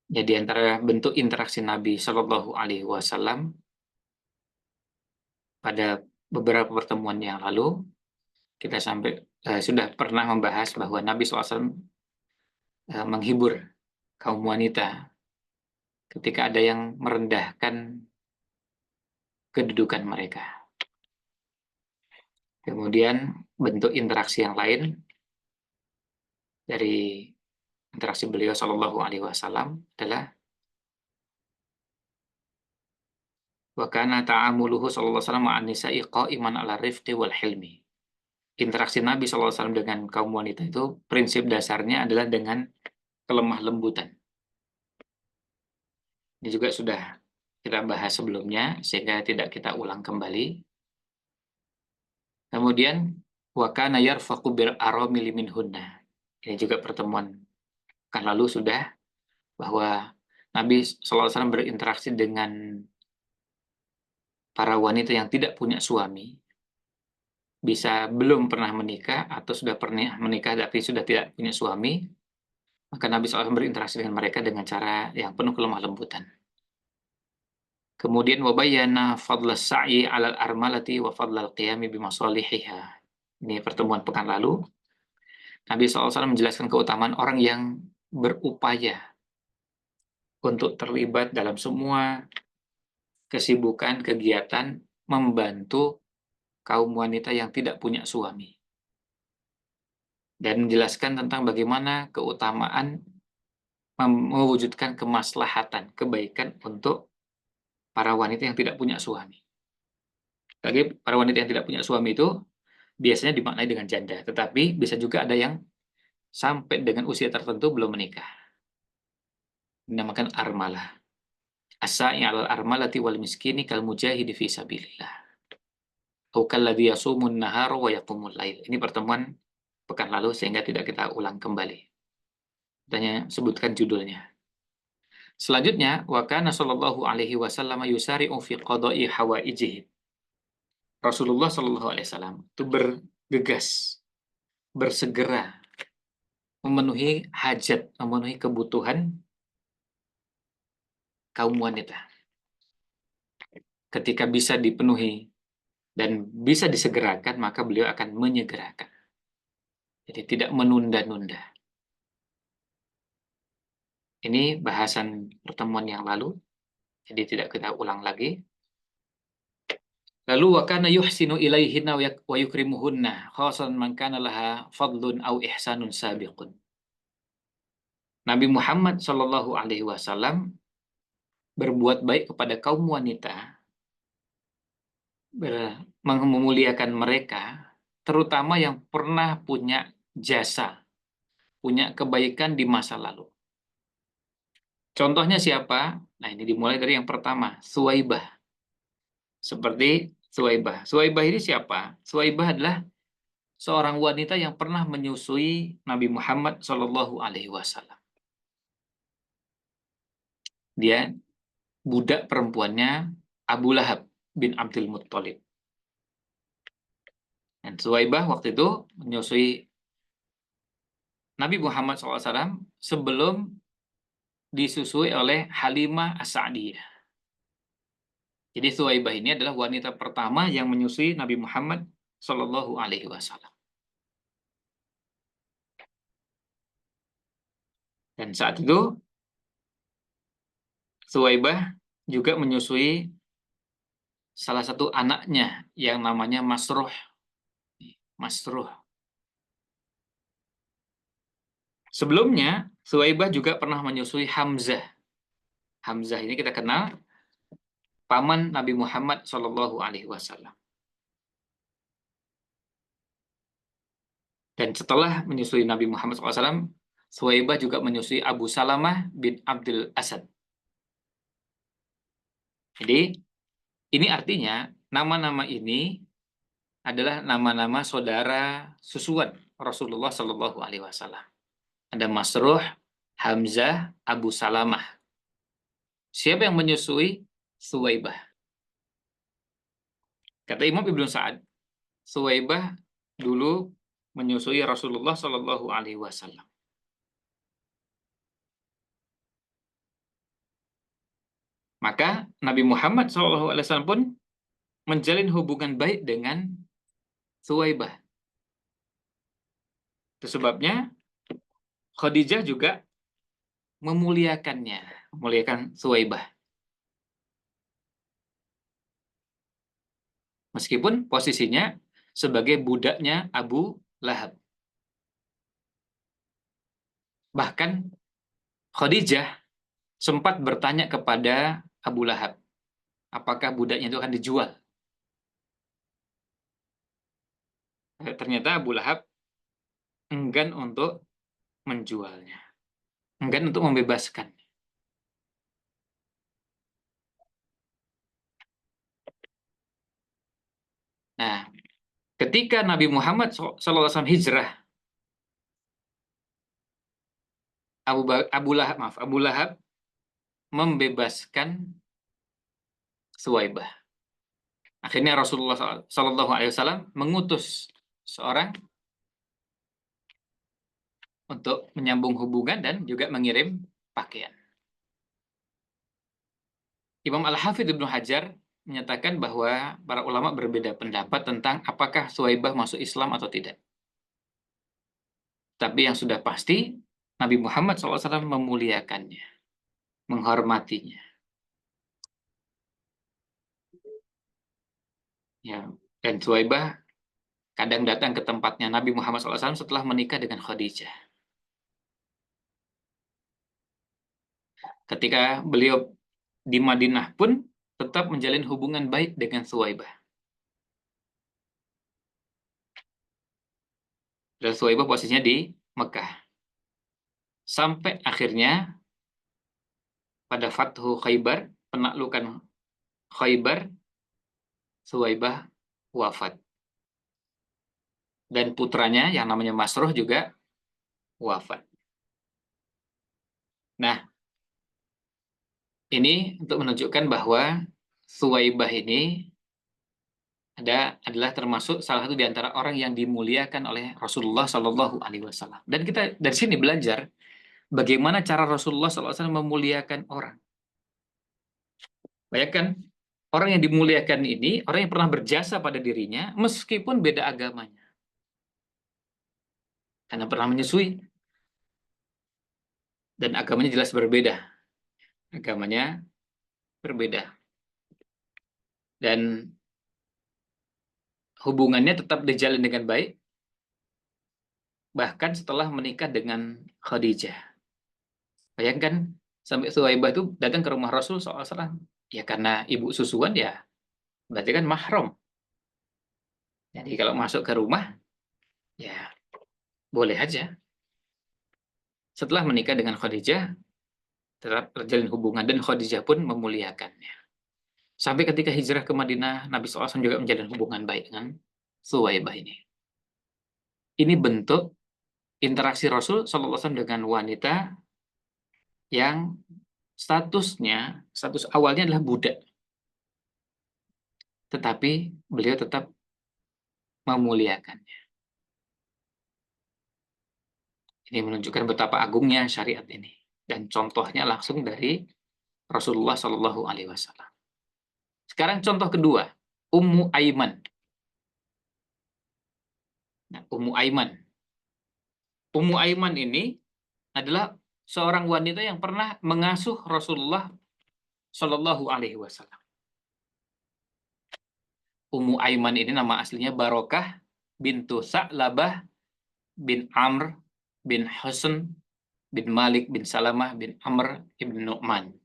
Jadi antara bentuk interaksi Nabi Shallallahu Alaihi Wasallam pada beberapa pertemuan yang lalu kita sudah pernah membahas bahwa Nabi SAW menghibur kaum wanita ketika ada yang merendahkan kedudukan mereka. Kemudian bentuk interaksi yang lain dari interaksi beliau Shallallahu Alaihi Wasallam adalah wa kana ta'amuluhu sallallahu alaihi wasallam ma'an nisa'i qa'iman 'ala rifqi wal hilmi. Interaksi Nabi sallallahu alaihi wasallam dengan kaum wanita itu prinsip dasarnya adalah dengan kelemah lembutan. Ini juga sudah kita bahas sebelumnya sehingga tidak kita ulang kembali. Kemudian wa kana yarfaqu bil aramili minhunna. Ini juga pertemuan kan lalu sudah bahwa Nabi sallallahu alaihi wasallam berinteraksi dengan para wanita yang tidak punya suami, bisa belum pernah menikah atau sudah pernah menikah tapi sudah tidak punya suami, maka Nabi SAW berinteraksi dengan mereka dengan cara yang penuh kelemah lembutan. Kemudian wabayana fadla sa'i 'alal armalati wa fadlal qiyami bimasalihiha. Ini pertemuan pekan lalu. Nabi SAW menjelaskan keutamaan orang yang berupaya untuk terlibat dalam semua kesibukan, kegiatan, membantu kaum wanita yang tidak punya suami. Dan menjelaskan tentang bagaimana keutamaan mewujudkan kemaslahatan, kebaikan untuk para wanita yang tidak punya suami. Bagi para wanita yang tidak punya suami itu biasanya dimaknai dengan janda, tetapi bisa juga ada yang sampai dengan usia tertentu belum menikah. Dinamakan armalah. As-sa'i 'alal armalati wal miskini kal mujahidi fi sabilillah. Au kalladzi yasumun nahara wa yaqumul lail. Ini pertemuan pekan lalu sehingga tidak kita ulang kembali. Tanya sebutkan judulnya. Selanjutnya, wa kana sallallahu alaihi wasallam yusari'u fi qada'i hawaijihi. Rasulullah sallallahu alaihi wasallam itu bergegas, bersegera memenuhi hajat, memenuhi kebutuhan kaum wanita. Ketika bisa dipenuhi dan bisa disegerakan, maka beliau akan menyegerakan. Jadi tidak menunda-nunda. Ini bahasan pertemuan yang lalu, jadi tidak kita ulang lagi. Lalu wa kana yuhsinu ilaihinna wa yukrimuhunna, khasan man kana laha fadlun au ihsanun sabiqun. Nabi Muhammad Shallallahu alaihi wasallam berbuat baik kepada kaum wanita, memuliakan mereka, terutama yang pernah punya jasa, punya kebaikan di masa lalu. Contohnya siapa? Nah, ini dimulai dari yang pertama, Suwaibah. Seperti Suwaibah. Suwaibah ini siapa? Suwaibah adalah seorang wanita yang pernah menyusui Nabi Muhammad Shallallahu Alaihi Wasallam. Dia budak perempuannya Abu Lahab bin Abdul Muttalib. Dan Suwaibah waktu itu menyusui Nabi Muhammad SAW sebelum disusui oleh Halimah As-Sa'diyah. Jadi Suwaibah ini adalah wanita pertama yang menyusui Nabi Muhammad Shallallahu Alaihi Wasallam. Dan saat itu Suwaibah juga menyusui salah satu anaknya yang namanya Masruh. Masruh. Sebelumnya Suwaibah juga pernah menyusui Hamzah. Hamzah ini kita kenal paman Nabi Muhammad Shallallahu Alaihi Wasallam. Dan setelah menyusui Nabi Muhammad SAW, Suwaibah juga menyusui Abu Salamah bin Abdul Asad. Jadi, ini artinya nama-nama ini adalah nama-nama saudara susuan Rasulullah Shallallahu Alaihi Wasallam. Ada Masruh, Hamzah, Abu Salamah. Siapa yang menyusui? Suwaibah. Kata Imam Ibnu Sa'ad, Suwaibah dulu menyusui Rasulullah Shallallahu Alaihi Wasallam. Maka Nabi Muhammad SAW pun menjalin hubungan baik dengan Suwaibah. Itu sebabnya Khadijah juga memuliakannya, memuliakan Suwaibah. Meskipun posisinya sebagai budaknya Abu Lahab. Bahkan Khadijah sempat bertanya kepada Abu Lahab, apakah budaknya itu akan dijual? Ternyata Abu Lahab enggan untuk menjualnya, enggan untuk membebaskan. Nah, ketika Nabi Muhammad SAW hijrah, Abu Lahab membebaskan Suwaibah. Akhirnya Rasulullah SAW mengutus seorang untuk menyambung hubungan dan juga mengirim pakaian. Imam Al-Hafidh Ibnu Hajar menyatakan bahwa para ulama berbeda pendapat tentang apakah Suwaibah masuk Islam atau tidak. Tapi yang sudah pasti, Nabi Muhammad SAW memuliakannya, menghormatinya. Ya, dan Suwaibah kadang datang ke tempatnya Nabi Muhammad SAW setelah menikah dengan Khadijah. Ketika beliau di Madinah pun tetap menjalin hubungan baik dengan Suwaibah. Dan Suwaibah posisinya di Mekah. Sampai akhirnya pada Fathu Khaybar, penaklukan Khaybar, Suwaibah wafat. Dan putranya yang namanya Masruh juga wafat. Nah, ini untuk menunjukkan bahwa Suwaibah ini adalah termasuk salah satu di antara orang yang dimuliakan oleh Rasulullah Shallallahu Alaihi Wasallam. Dan kita dari sini belajar bagaimana cara Rasulullah SAW memuliakan orang. Bayangkan, orang yang dimuliakan ini, orang yang pernah berjasa pada dirinya, meskipun beda agamanya. Karena pernah menyusui. Dan agamanya jelas berbeda. Agamanya berbeda. Dan hubungannya tetap dijalin dengan baik, bahkan setelah menikah dengan Khadijah. Bayangkan, sampai Suwaibah itu datang ke rumah Rasul SAW. Ya karena ibu susuan ya, berarti kan mahram. Jadi kalau masuk ke rumah, ya boleh aja. Setelah menikah dengan Khadijah, tetap terjalin hubungan dan Khadijah pun memuliakannya. Sampai ketika hijrah ke Madinah, Nabi SAW juga menjalin hubungan baik dengan Suwaibah ini. Ini bentuk interaksi Rasul SAW dengan wanita yang status awalnya adalah budak. Tetapi beliau tetap memuliakannya. Ini menunjukkan betapa agungnya syariat ini. Dan contohnya langsung dari Rasulullah Shallallahu Alaihi Wasallam. Sekarang contoh kedua, Ummu Aiman. Nah, Ummu Aiman. Ummu Aiman ini adalah seorang wanita yang pernah mengasuh Rasulullah Shallallahu Alaihi Wasallam. Ummu Aiman ini nama aslinya Barokah bintu Sa'labah bin Amr bin Husn bin Malik bin Salamah bin Amr ibn Nu'man.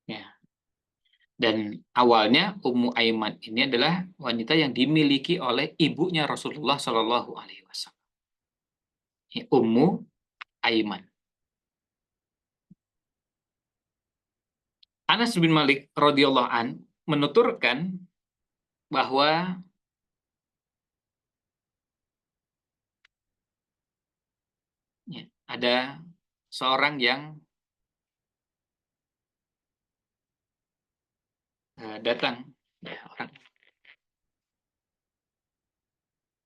Ya. Dan awalnya Ummu Aiman ini adalah wanita yang dimiliki oleh ibunya Rasulullah Shallallahu Alaihi Wasallam. Ummu Aiman. Anas bin Malik radhiyallahu an menuturkan bahwa ya, ada seorang yang datang,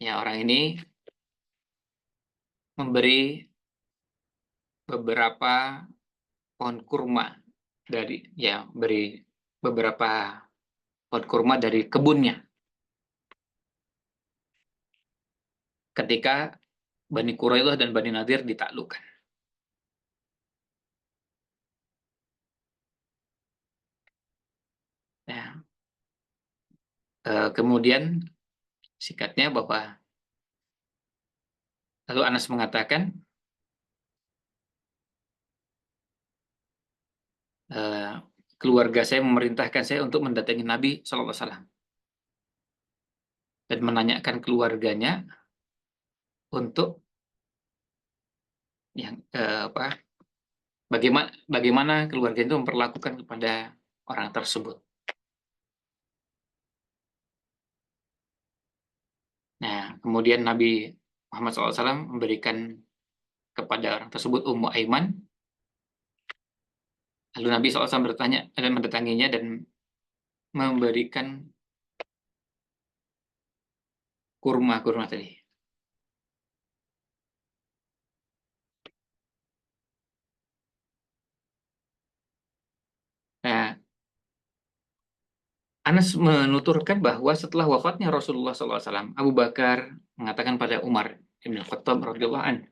orang ini memberi beberapa pohon kurma beri beberapa pohon kurma dari kebunnya ketika Bani Quraidah dan Bani Nadir ditaklukkan. Ya, kemudian singkatnya bahwa lalu Anas mengatakan, keluarga saya memerintahkan saya untuk mendatangi Nabi SAW dan menanyakan keluarganya untuk yang bagaimana keluarga itu memperlakukan kepada orang tersebut. Nah, kemudian Nabi Muhammad SAW memberikan kepada orang tersebut Ummu Aiman. Lalu Nabi SAW bertanya dan mendatanginya dan memberikan kurma tadi. Nah, Anas menuturkan bahwa setelah wafatnya Rasulullah SAW, Abu Bakar mengatakan pada Umar bin Khattab radhiyallahu anhu,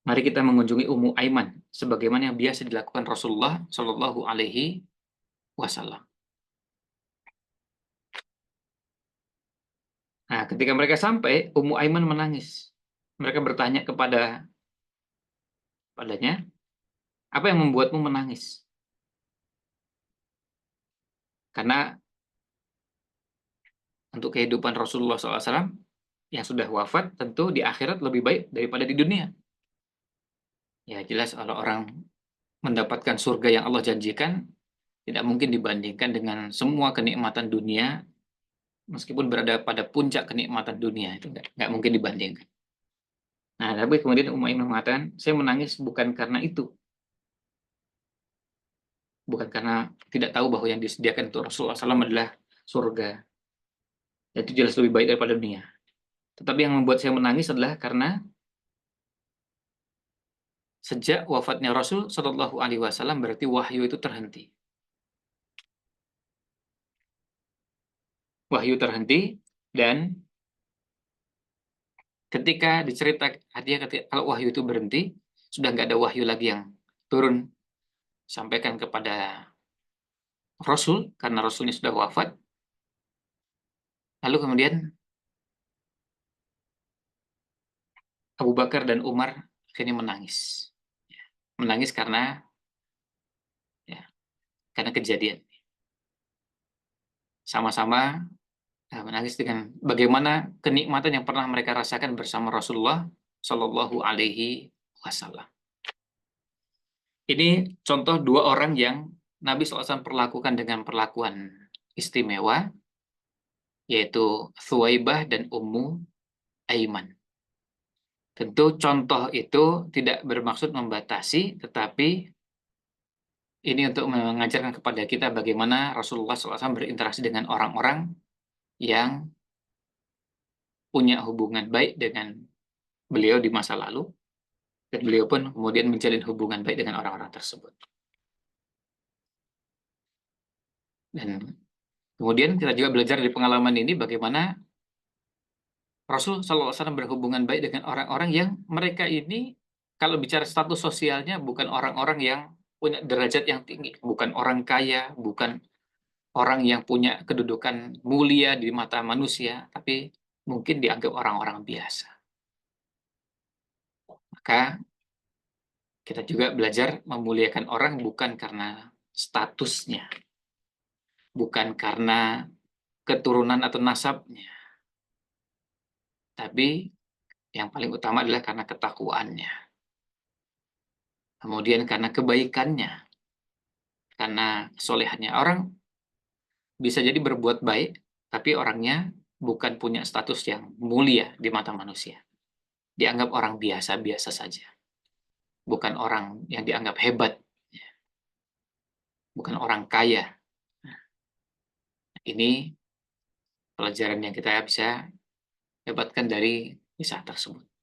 mari kita mengunjungi Ummu Aiman sebagaimana yang biasa dilakukan Rasulullah Shallallahu Alaihi Wasallam. Nah, ketika mereka sampai, Ummu Aiman menangis. Mereka bertanya padanya, apa yang membuatmu menangis? Karena untuk kehidupan Rasulullah SAW yang sudah wafat, tentu di akhirat lebih baik daripada di dunia. Ya jelas kalau orang mendapatkan surga yang Allah janjikan, tidak mungkin dibandingkan dengan semua kenikmatan dunia, meskipun berada pada puncak kenikmatan dunia, itu nggak mungkin dibandingkan. Nah, tapi kemudian Ummu Aiman mengatakan, saya menangis bukan karena itu. Bukan karena tidak tahu bahwa yang disediakan untuk Rasulullah SAW adalah surga. Itu jelas lebih baik daripada dunia. Tetapi yang membuat saya menangis adalah karena sejak wafatnya Rasul Shallallahu Alaihi Wasallam berarti wahyu itu terhenti. Wahyu terhenti dan ketika diceritakan kalau wahyu itu berhenti, sudah nggak ada wahyu lagi yang turun sampaikan kepada Rasul karena Rasulnya sudah wafat. Lalu kemudian Abu Bakar dan Umar akhirnya menangis. Menangis ya, karena kejadian. Sama-sama menangis dengan bagaimana kenikmatan yang pernah mereka rasakan bersama Rasulullah Shallallahu Alaihi Wasallam. Ini contoh dua orang yang Nabi SAW perlakukan dengan perlakuan istimewa, yaitu Thuwaibah dan Ummu Aiman. Tentu contoh itu tidak bermaksud membatasi, tetapi ini untuk mengajarkan kepada kita bagaimana Rasulullah SAW berinteraksi dengan orang-orang yang punya hubungan baik dengan beliau di masa lalu, dan beliau pun kemudian menjalin hubungan baik dengan orang-orang tersebut. Dan kemudian kita juga belajar dari pengalaman ini bagaimana Rasul SAW berhubungan baik dengan orang-orang yang mereka ini, kalau bicara status sosialnya, bukan orang-orang yang punya derajat yang tinggi, bukan orang kaya, bukan orang yang punya kedudukan mulia di mata manusia, tapi mungkin dianggap orang-orang biasa. Maka kita juga belajar memuliakan orang bukan karena statusnya, bukan karena keturunan atau nasabnya, tapi yang paling utama adalah karena ketakwaannya. Kemudian karena kebaikannya, karena kesolehannya. Orang bisa jadi berbuat baik, tapi orangnya bukan punya status yang mulia di mata manusia. Dianggap orang biasa-biasa saja. Bukan orang yang dianggap hebat. Bukan orang kaya. Ini pelajaran yang kita bisa dapatkan dari kisah tersebut.